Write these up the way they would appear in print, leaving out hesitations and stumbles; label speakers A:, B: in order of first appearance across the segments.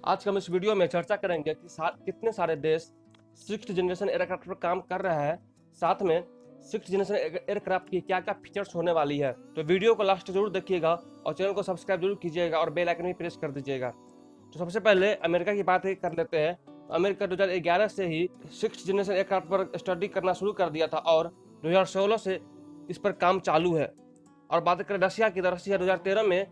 A: आज हम इस वीडियो में चर्चा करेंगे कि कितने सारे देश सिक्स्थ जनरेशन एयरक्राफ्ट पर काम कर रहे हैं, साथ में सिक्स्थ जनरेशन एयरक्राफ्ट की क्या क्या फीचर्स होने वाली है। तो वीडियो को लास्ट जरूर देखिएगा और चैनल को सब्सक्राइब जरूर कीजिएगा और बेल आइकन भी प्रेस कर दीजिएगा। तो सबसे पहले अमेरिका की बात कर लेते हैं। अमेरिका 2011 से ही सिक्स्थ जनरेशन एयरक्राफ्ट पर स्टडी करना शुरू कर दिया था और 2016 से इस पर काम चालू है। और बात करें रशिया की, तो रशिया 2013 में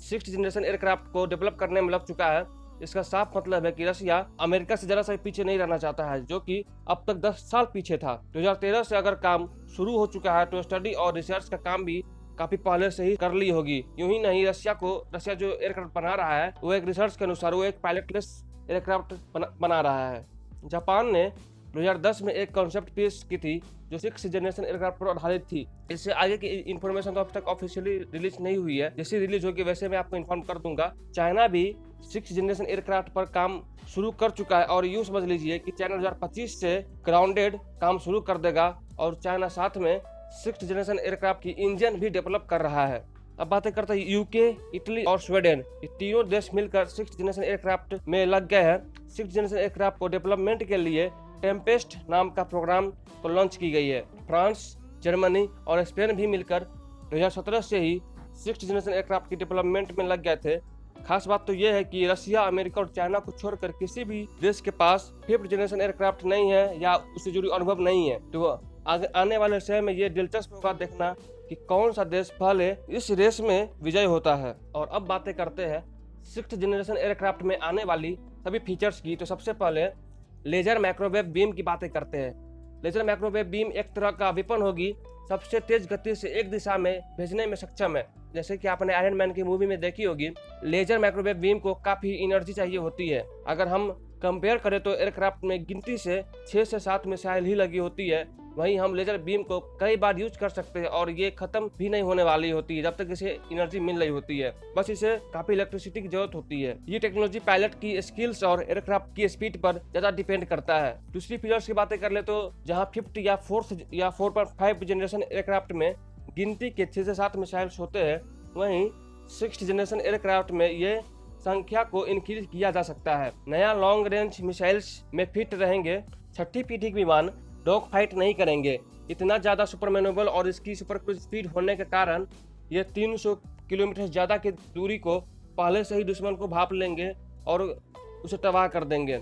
A: सिक्स्थ जनरेशन एयरक्राफ्ट को डेवलप करने में लग चुका है। इसका साफ मतलब है कि रशिया अमेरिका से जरा सा पीछे नहीं रहना चाहता है, जो कि अब तक 10 साल पीछे था। 2013 से अगर काम शुरू हो चुका है तो स्टडी और रिसर्च का काम भी काफी पहले से ही कर ली होगी। यूं ही नहीं, रशिया जो एयरक्राफ्ट बना रहा है वो एक रिसर्च के अनुसार वो एक पायलटलेस एयरक्राफ्ट बना रहा है। जापान ने 2010 में एक कॉन्सेप्ट पेश की थी जो सिक्स्थ जनरेशन एयरक्राफ्ट पर आधारित थी। इससे आगे की इन्फॉर्मेशन तो अब तक ऑफिशियली रिलीज नहीं हुई है, जैसे रिलीज होगी वैसे मैं आपको इन्फॉर्म कर दूंगा। चाइना भी सिक्स्थ जनरेशन एयरक्राफ्ट पर काम शुरू कर चुका है और यूं समझ लीजिए कि चाइना 2025 से ग्राउंडेड काम शुरू कर देगा और चाइना साथ में सिक्स्थ जनरेशन एयरक्राफ्ट की इंजन भी डेवलप कर रहा है। अब बातें करते हैं यूके, इटली और स्वीडन। ये तीनों देश मिलकर सिक्स्थ जनरेशन एयरक्राफ्ट में लग गए हैं। सिक्स्थ जनरेशन एयरक्राफ्ट को डेवलपमेंट के लिए टेम्पेस्ट नाम का प्रोग्राम को लॉन्च की गई है। फ्रांस, जर्मनी और स्पेन भी मिलकर 2017 से ही सिक्स्थ जनरेशन एयरक्राफ्ट की डेवलपमेंट में लग गए थे। खास बात तो यह है कि रशिया, अमेरिका और चाइना को छोड़कर किसी भी देश के पास फिफ्थ जनरेशन एयरक्राफ्ट नहीं है या उससे जुड़ी अनुभव नहीं है। तो आने वाले समय में ये दिलचस्प होगा देखना कि कौन सा देश पहले इस रेस में विजय होता है। और अब बातें करते हैं सिक्स्थ जनरेशन एयरक्राफ्ट में आने वाली सभी फीचर्स की। तो सबसे पहले लेजर माइक्रोवेव बीम की बातें करते हैं। लेजर माइक्रोवेव बीम एक तरह का वेपन होगी, सबसे तेज गति से एक दिशा में भेजने में सक्षम है। जैसे कि आपने आयरन मैन की मूवी में देखी होगी, लेजर माइक्रोवेव बीम को काफी एनर्जी चाहिए होती है। अगर हम कंपेयर करें तो एयरक्राफ्ट में गिनती से 6 से 7 मिसाइल ही लगी होती है, वहीं हम लेजर बीम को कई बार यूज कर सकते हैं और ये खत्म भी नहीं होने वाली होती है जब तक इसे एनर्जी मिल रही होती है। बस इसे काफी इलेक्ट्रिसिटी की जरूरत होती है। ये टेक्नोलॉजी पायलट की स्किल्स और एयरक्राफ्ट की स्पीड पर ज्यादा डिपेंड करता है। दूसरी फीचर्स की बातें कर ले तो जहाँ फिफ्थ या 4.5 जनरेशन एयरक्राफ्ट में गिनती के 6 से 7 मिसाइल्स होते हैं, वहीं सिक्स्थ जनरेशन एयरक्राफ्ट में ये संख्या को इंक्रीज किया जा सकता है। नया लॉन्ग रेंज मिसाइल्स में फिट रहेंगे। छठी पीढ़ी के विमान डॉग फाइट नहीं करेंगे। इतना ज़्यादा सुपर मैनुअल और इसकी सुपर क्रूज स्पीड होने के कारण ये 300 किलोमीटर ज़्यादा की दूरी को पहले से ही दुश्मन को भाप लेंगे और उसे तबाह कर देंगे।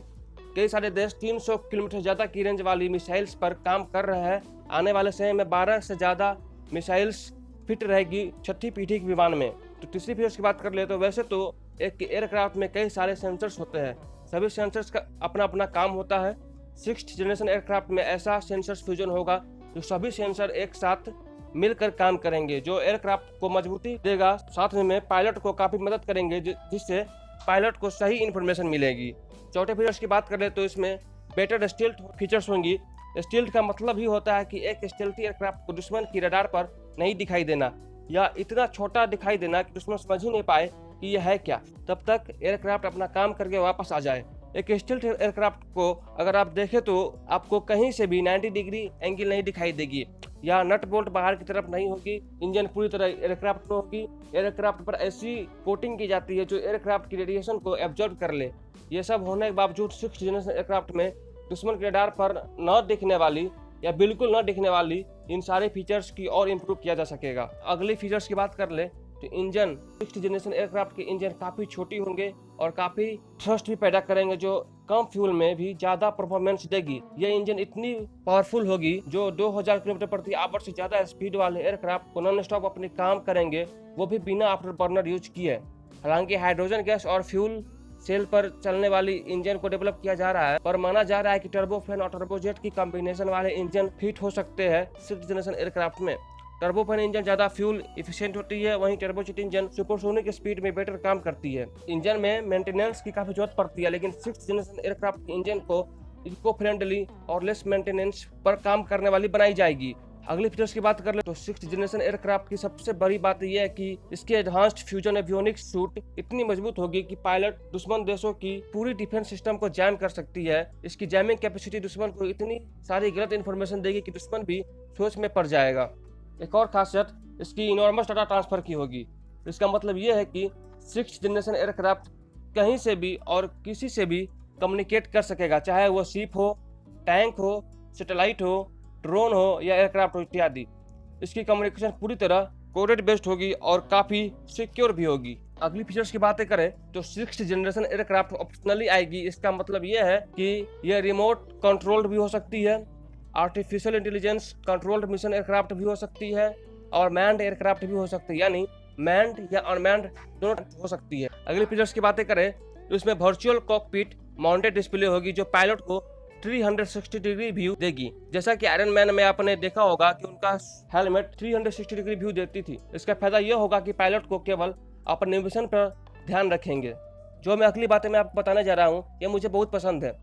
A: कई सारे देश 300 किलोमीटर ज़्यादा की रेंज वाली मिसाइल्स पर काम कर रहे हैं। आने वाले समय में 12 से ज़्यादा मिसाइल्स फिट रहेगी छठी पीढ़ी के विमान में। तो तीसरी फीचर्स की बात कर ले तो वैसे तो एक एयरक्राफ्ट में कई सारे सेंसर्स होते हैं, सभी सेंसर्स का अपना अपना काम होता है। सिक्स्थ जनरेशन एयरक्राफ्ट में ऐसा सेंसर्स फ्यूजन होगा जो सभी सेंसर एक साथ मिलकर काम करेंगे, जो एयरक्राफ्ट को मजबूती देगा, साथ में पायलट को काफी मदद करेंगे, जिससे पायलट को सही इन्फॉर्मेशन मिलेगी। चौथे फीचर्स की बात कर ले तो इसमें बेटर स्टील्थ फीचर्स होंगी। स्टील्थ का मतलब ही होता है कि एक स्टील्थी एयरक्राफ्ट को दुश्मन की रडार पर नहीं दिखाई देना या इतना छोटा दिखाई देना कि दुश्मन समझ ही नहीं पाए कि यह है क्या। तब तक एयरक्राफ्ट अपना काम करके वापस आ जाए। एक स्टील्थ एयरक्राफ्ट को अगर आप देखें तो आपको कहीं से भी 90 डिग्री एंगल नहीं दिखाई देगी या नट बोल्ट बाहर की तरफ नहीं होगी। इंजन पूरी तरह एयरक्राफ्ट में होगी। एयरक्राफ्ट पर ऐसी कोटिंग की जाती है जो एयरक्राफ्ट की रेडिएशन को एब्जॉर्ब कर ले। ये सब होने के बावजूद सिक्स्थ जनरेशन एयरक्राफ्ट में दुश्मन के रडार पर न दिखने वाली या बिल्कुल न दिखने वाली इन सारे फीचर्स की और इम्प्रूव किया जा सकेगा। अगली फीचर्स की बात कर ले तो इंजन, सिक्स्थ जनरेशन एयरक्राफ्ट के इंजन काफी छोटी होंगे और काफी थ्रस्ट भी पैदा करेंगे, जो कम फ्यूल में भी ज्यादा परफॉर्मेंस देगी। यह इंजन इतनी पावरफुल होगी जो 2000 किलोमीटर प्रति आवर से ज्यादा स्पीड वाले एयरक्राफ्ट को नॉन स्टॉप अपने काम करेंगे, वो भी बिना आफ्टर बर्नर यूज किए। हालांकि हाइड्रोजन गैस और फ्यूल सेल पर चलने वाली इंजन को डेवलप किया जा रहा है, पर माना जा रहा है कि टर्बोफैन और टर्बोजेट की कॉम्बिनेशन वाले इंजन फिट हो सकते हैं सिक्स्थ जनरेशन एयरक्राफ्ट में। टर्बोफैन इंजन ज्यादा फ्यूल इफिशिएंट होती है, वहीं टर्बोजेट इंजन सुपरसोनिक स्पीड में बेटर काम करती है। इंजन में मेंटेनेंस की काफी जरूरत पड़ती है, लेकिन सिक्स्थ जनरेशन एयरक्राफ्ट इंजन को इको फ्रेंडली और लेस मेंटेनेंस पर काम करने वाली बनाई जाएगी। अगली फीचर्स की बात कर ले तो सिक्स्थ जनरेशन एयरक्राफ्ट की सबसे बड़ी बात यह है कि इसकी एडवांस्ड फ्यूजन एवियोनिक्स सूट इतनी मजबूत होगी कि पायलट दुश्मन देशों की पूरी डिफेंस सिस्टम को जैम कर सकती है। इसकी जैमिंग कैपेसिटी दुश्मन को इतनी सारी गलत इन्फॉर्मेशन देगी कि दुश्मन भी सोच में पड़ जाएगा। एक और खासियत इसकी इनॉर्मस डाटा ट्रांसफर की होगी। इसका मतलब यह है कि सिक्स्थ जनरेशन एयरक्राफ्ट कहीं से भी और किसी से भी कम्युनिकेट कर सकेगा, चाहे वो शिप हो, टैंक हो, सैटेलाइट हो, ड्रोन हो या एयरक्राफ्ट हो इत्यादि। इसकी कम्युनिकेशन पूरी तरह कोडेड बेस्ड होगी और काफ़ी सिक्योर भी होगी। अगली फीचर्स की बातें करें तो 6th जनरेशन एयरक्राफ्ट ऑप्शनली आएगी। इसका मतलब यह है कि यह रिमोट कंट्रोल्ड भी हो सकती है, artificial intelligence controlled mission aircraft भी हो सकती है और मैन्ड एयरक्राफ्ट भी हो सकती है, यानी मैन्ड या अनमैन्ड दोनों हो सकती है। अगली फीचर्स की बातें करें तो इसमें वर्चुअल कॉकपिट माउंटेड डिस्प्ले होगी जो पायलट को 360 डिग्री व्यू देगी। जैसा कि आयरन मैन में आपने देखा होगा कि उनका हेलमेट 360 डिग्री व्यू देती थी। इसका फायदा यह होगा कि पायलट को केवल अपने मिशन पर ध्यान रखेंगे। जो मैं अगली बातें मैं आपको बताने जा रहा हूँ, यह मुझे बहुत पसंद है।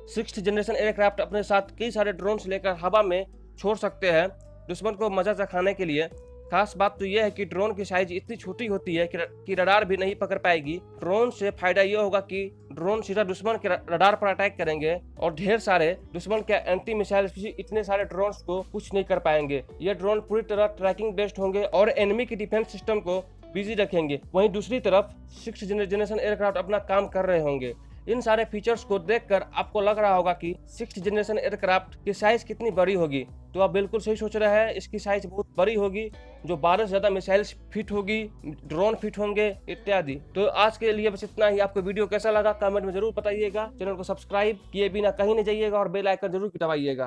A: 6th जनरेशन एयरक्राफ्ट अपने साथ कई सारे ड्रोन्स लेकर हवा में छोड़ सकते हैं दुश्मन को मजा चखाने के लिए। खास बात तो यह है कि ड्रोन की साइज इतनी छोटी होती है कि रडार भी नहीं पकड़ पाएगी। ड्रोन से फायदा यह होगा कि ड्रोन सीधा दुश्मन के रडार पर अटैक करेंगे और ढेर सारे दुश्मन के एंटी मिसाइल इतने सारे ड्रोन को कुछ नहीं कर पाएंगे। ये ड्रोन पूरी तरह ट्रैकिंग बेस्ड होंगे और एनिमी की डिफेंस सिस्टम को बिजी रखेंगे। वहीं दूसरी तरफ 6th जनरेशन एयरक्राफ्ट अपना काम कर रहे होंगे। इन सारे फीचर्स को देखकर आपको लग रहा होगा कि 6th जनरेशन एयरक्राफ्ट की साइज कितनी बड़ी होगी, तो आप बिल्कुल सही सोच रहे हैं। इसकी साइज बहुत बड़ी होगी, जो 12 से ज्यादा मिसाइल्स फिट होगी, ड्रोन फिट होंगे इत्यादि। तो आज के लिए बस इतना ही। आपको वीडियो कैसा लगा कमेंट में जरूर बताइएगा। चैनल को सब्सक्राइब किए बिना कहीं नहीं जाइएगा और बेल आइकन जरूर दबाइएगा।